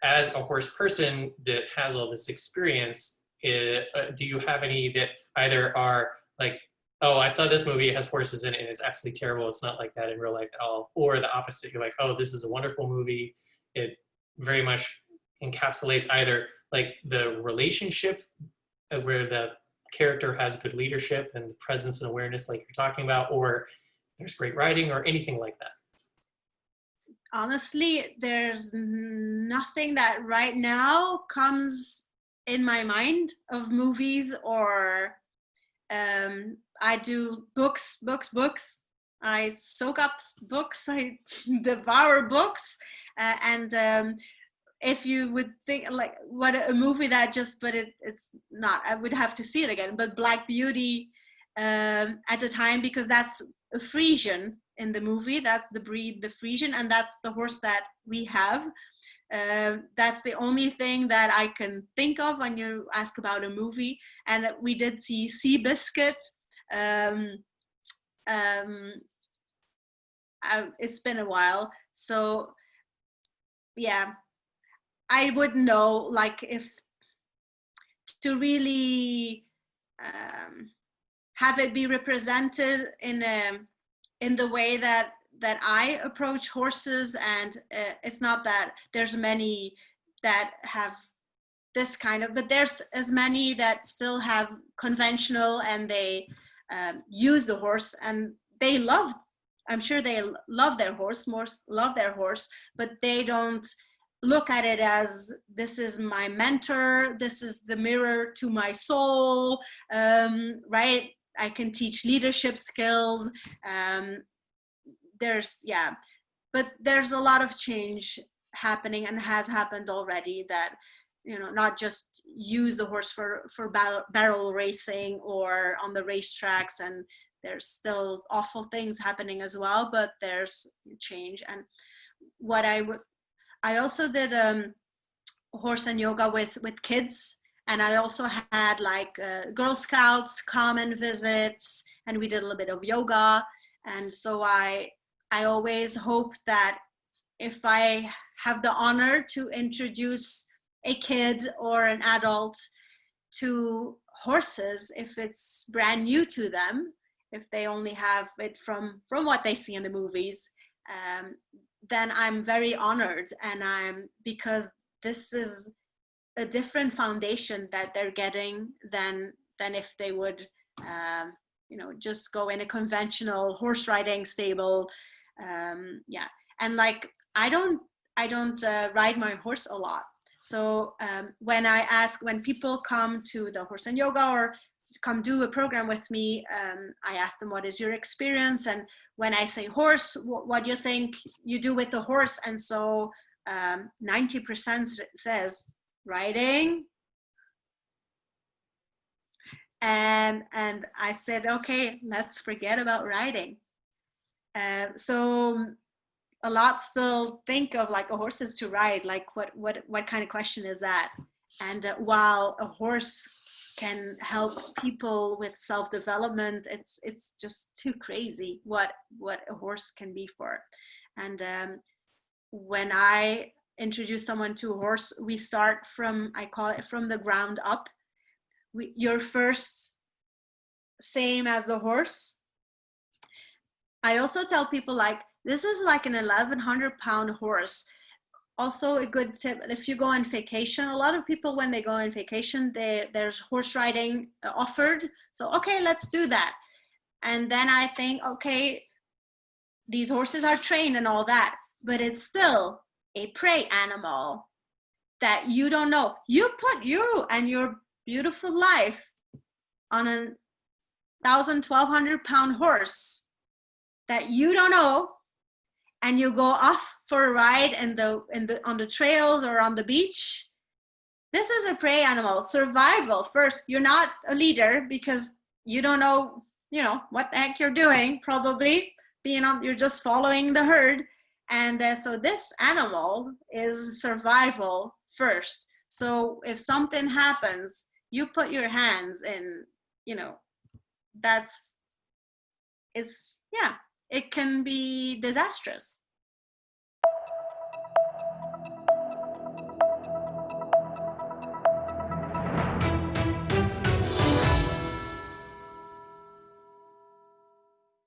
as a horse person that has all this experience, do you have any that either are like, oh, I saw this movie, it has horses in it, and it's absolutely terrible, it's not like that in real life at all, or the opposite, you're like, oh, this is a wonderful movie, it very much encapsulates either like the relationship where the character has good leadership and presence and awareness like you're talking about, or there's great writing or anything like that? Honestly, there's nothing that right now comes in my mind of movies, or I do books. I soak up books, I devour books, and if you would think like what a movie that just, but it's not, I would have to see it again, but Black Beauty at the time, because that's a Frisian in the movie, that's the breed, the Frisian, and that's the horse that we have. That's the only thing that I can think of when you ask about a movie. And we did see Seabiscuit. It's been a while, so yeah, I wouldn't know, like, if to really have it be represented in the way that I approach horses. And it's not that there's many that have this kind of, but there's as many that still have conventional, and they use the horse, and they love, I'm sure they love their horse, but they don't look at it as, this is my mentor, this is the mirror to my soul, right? I can teach leadership skills. But there's a lot of change happening, and has happened already, that, you know, not just use the horse for barrel racing or on the racetracks, and there's still awful things happening as well, but there's change. And what I also did horse and yoga with kids, and I also had like Girl Scouts come and visit, and we did a little bit of yoga. And so I always hope that if I have the honor to introduce a kid or an adult to horses, if it's brand new to them, if they only have it from what they see in the movies, then I'm very honored, and because this is a different foundation that they're getting than if they would just go in a conventional horse riding stable. And like I don't ride my horse a lot, so when people come to the horse and yoga or come do a program with me, I ask them, what is your experience? And when I say horse, what do you think you do with the horse? And so 90% says riding. And I said, okay, let's forget about riding. So a lot still think of like a horse is to ride, like what kind of question is that? And while a horse can help people with self-development, it's just too crazy what a horse can be for. And when I introduce someone to a horse, we start from, I call it from the ground up. You're first same as the horse. I also tell people, like, this is like an 1,100-pound horse. Also a good tip, if you go on vacation, a lot of people, when they go on vacation, there's horse riding offered. So, okay, let's do that. And then I think, okay, these horses are trained and all that, but it's still a prey animal that you don't know. You put you and your beautiful life on a 1,200-pound horse that you don't know, and you go off for a ride on the trails or on the beach. This is a prey animal. Survival first. You're not a leader because you don't know, what the heck you're doing. Probably you're just following the herd. And so this animal is survival first. So if something happens, you put your hands in, it can be disastrous.